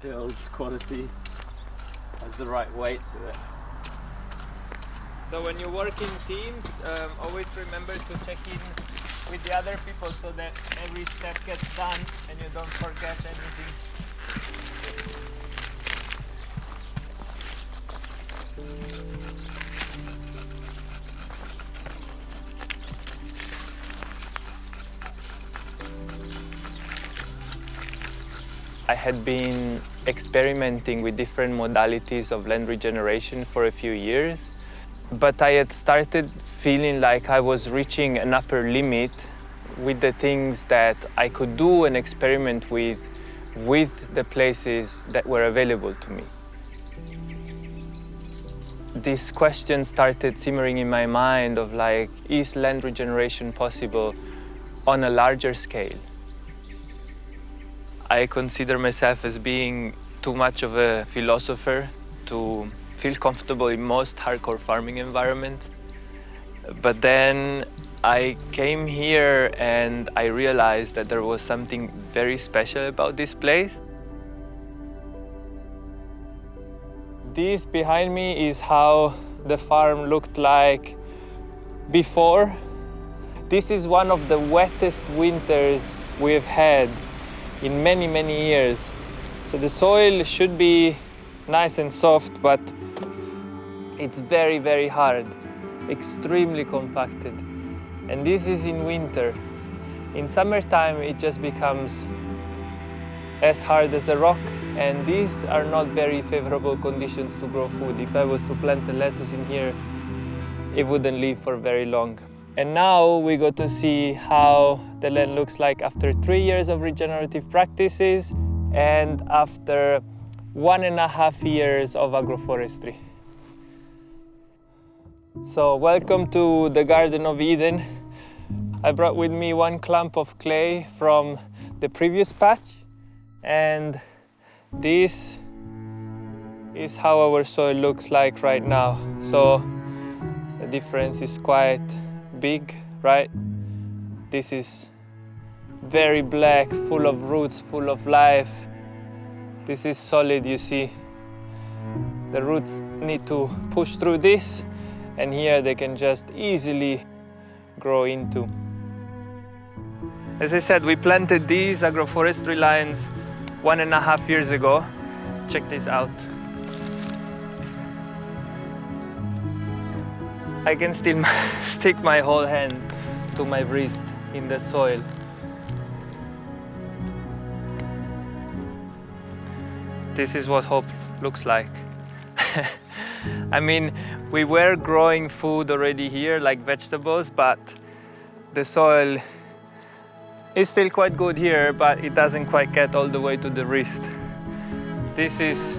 builds quality, has the right weight to it. So when you work in teams, always remember to check in with the other people so that every step gets done and you don't forget anything. I had been experimenting with different modalities of land regeneration for a few years, but I had started feeling like I was reaching an upper limit with the things that I could do and experiment with the places that were available to me. This question started simmering in my mind of like, is land regeneration possible on a larger scale? I consider myself as being too much of a philosopher to feel comfortable in most hardcore farming environments. But then I came here and I realized that there was something very special about this place. This behind me is how the farm looked like before. This is one of the wettest winters we've had in many, many years. So the soil should be nice and soft, but it's very, very hard, extremely compacted. And this is in winter. In summertime, it just becomes as hard as a rock, and these are not very favorable conditions to grow food. If I was to plant a lettuce in here, it wouldn't live for very long. And now we got to see how the land looks like after 3 years of regenerative practices and after 1.5 years of agroforestry. So welcome to the Garden of Eden. I brought with me one clump of clay from the previous patch, and this is how our soil looks like right now. So the difference is quite big, right? This is very black, full of roots, full of life. This is solid, you see. The roots need to push through this, and here they can just easily grow into. As I said, we planted these agroforestry lines 1.5 years ago. Check this out. I can still stick my whole hand to my wrist in the soil. This is what hope looks like. I mean, we were growing food already here, like vegetables, but the soil is still quite good here, but it doesn't quite get all the way to the wrist. This is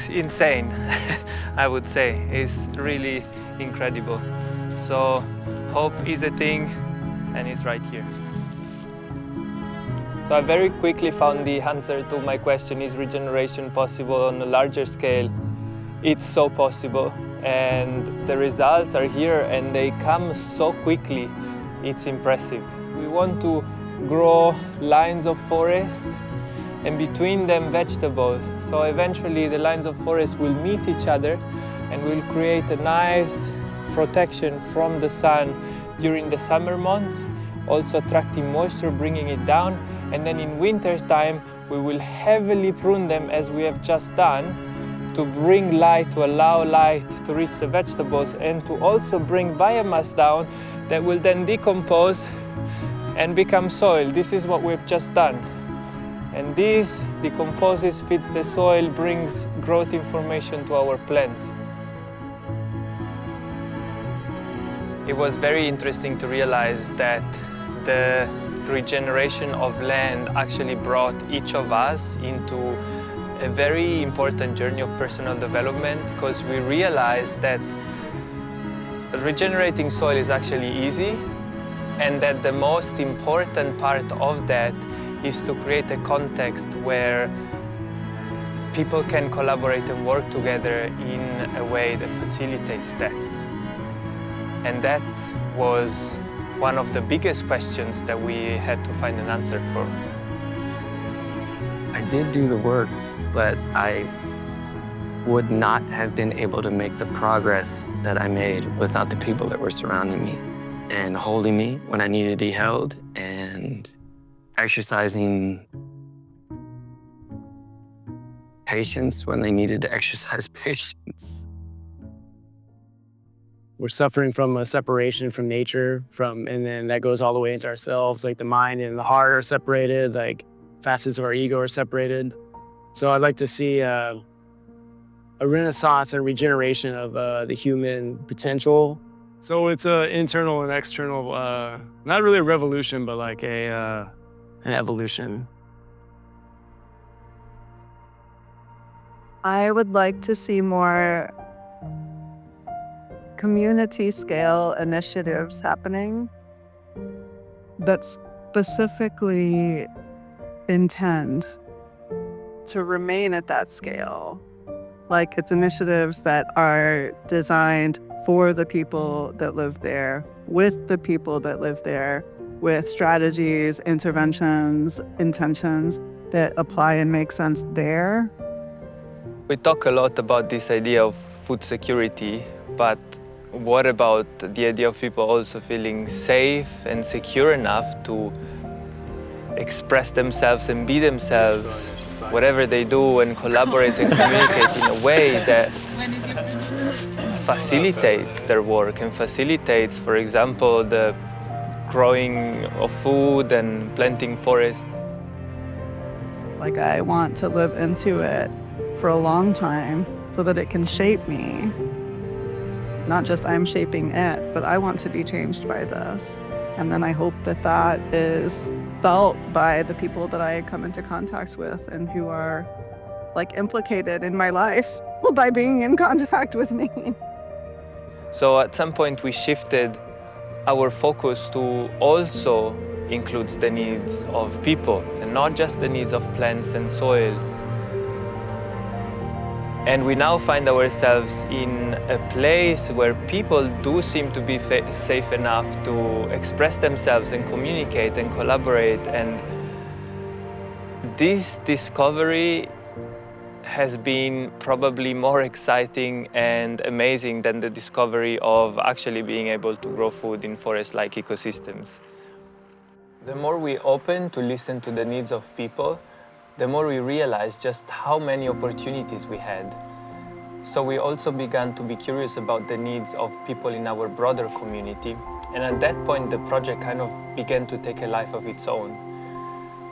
insane, I would say. It's really incredible. So hope is a thing, and it's right here. So I very quickly found the answer to my question, is regeneration possible on a larger scale? It's so possible, and the results are here and they come so quickly. It's impressive. We want to grow lines of forest and between them vegetables. So eventually the lines of forest will meet each other and will create a nice protection from the sun during the summer months, also attracting moisture, bringing it down. And then in winter time, we will heavily prune them as we have just done to bring light, to allow light to reach the vegetables and to also bring biomass down that will then decompose and become soil. This is what we've just done. And this decomposes, feeds the soil, brings growth information to our plants. It was very interesting to realize that the regeneration of land actually brought each of us into a very important journey of personal development, because we realized that regenerating soil is actually easy, and that the most important part of that is to create a context where people can collaborate and work together in a way that facilitates that. And that was one of the biggest questions that we had to find an answer for. I did do the work, but I would not have been able to make the progress that I made without the people that were surrounding me and holding me when I needed to be held and exercising patience when they needed to exercise patience. We're suffering from a separation from nature, and then that goes all the way into ourselves. Like the mind and the heart are separated, like facets of our ego are separated. So I'd like to see a renaissance and regeneration of the human potential. So it's an internal and external, not really a revolution, but like an evolution. I would like to see more community scale initiatives happening that specifically intend to remain at that scale. Like it's initiatives that are designed for the people that live there, with the people that live there, with strategies, interventions, intentions that apply and make sense there. We talk a lot about this idea of food security, but what about the idea of people also feeling safe and secure enough to express themselves and be themselves, whatever they do, and collaborate and communicate in a way that facilitates their work and facilitates, for example, the growing of food and planting forests? Like I want to live into it for a long time so that it can shape me. Not just I'm shaping it, but I want to be changed by this. And then I hope that that is felt by the people that I come into contact with and who are like implicated in my life by being in contact with me. So at some point we shifted our focus to also includes the needs of people and not just the needs of plants and soil. And we now find ourselves in a place where people do seem to be safe enough to express themselves and communicate and collaborate. And this discovery has been probably more exciting and amazing than the discovery of actually being able to grow food in forest-like ecosystems. The more we open to listen to the needs of people, the more we realize just how many opportunities we had. So we also began to be curious about the needs of people in our broader community. And at that point, the project kind of began to take a life of its own.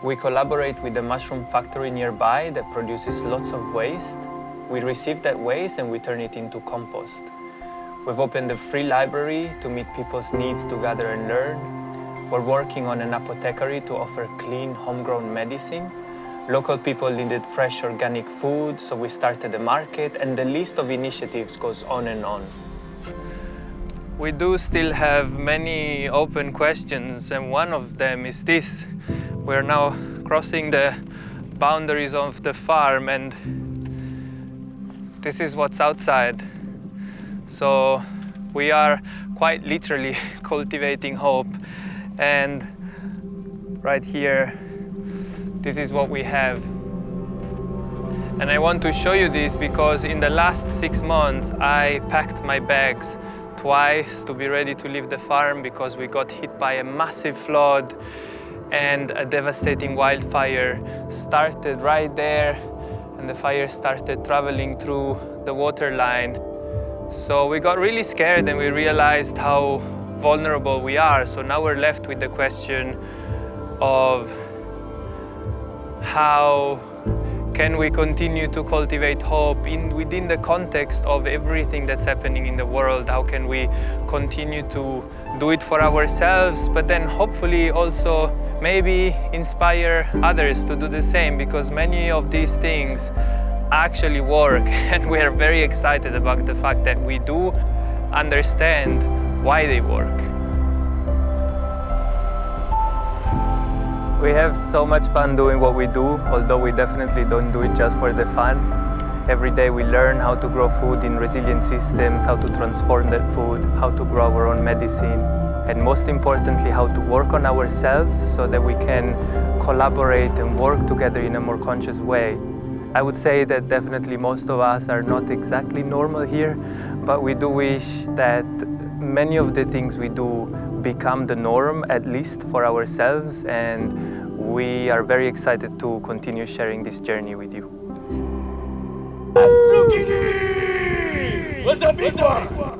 We collaborate with the mushroom factory nearby that produces lots of waste. We receive that waste and we turn it into compost. We've opened a free library to meet people's needs to gather and learn. We're working on an apothecary to offer clean, homegrown medicine. Local people needed fresh organic food, so we started a market, and the list of initiatives goes on and on. We do still have many open questions, and one of them is this. We're now crossing the boundaries of the farm, and this is what's outside. So we are quite literally cultivating hope, and right here, this is what we have. And I want to show you this because in the last 6 months, I packed my bags twice to be ready to leave the farm because we got hit by a massive flood and a devastating wildfire started right there, and the fire started traveling through the water line. So we got really scared and we realized how vulnerable we are. So now we're left with the question of how can we continue to cultivate hope within the context of everything that's happening in the world? How can we continue to do it for ourselves, but then hopefully also maybe inspire others to do the same, because many of these things actually work, and we are very excited about the fact that we do understand why they work. We have so much fun doing what we do, although we definitely don't do it just for the fun. Every day we learn how to grow food in resilient systems, how to transform that food, how to grow our own medicine. and most importantly, how to work on ourselves so that we can collaborate and work together in a more conscious way. I would say that definitely most of us are not exactly normal here, but we do wish that many of the things we do become the norm, at least for ourselves, and we are very excited to continue sharing this journey with you. What's a big one?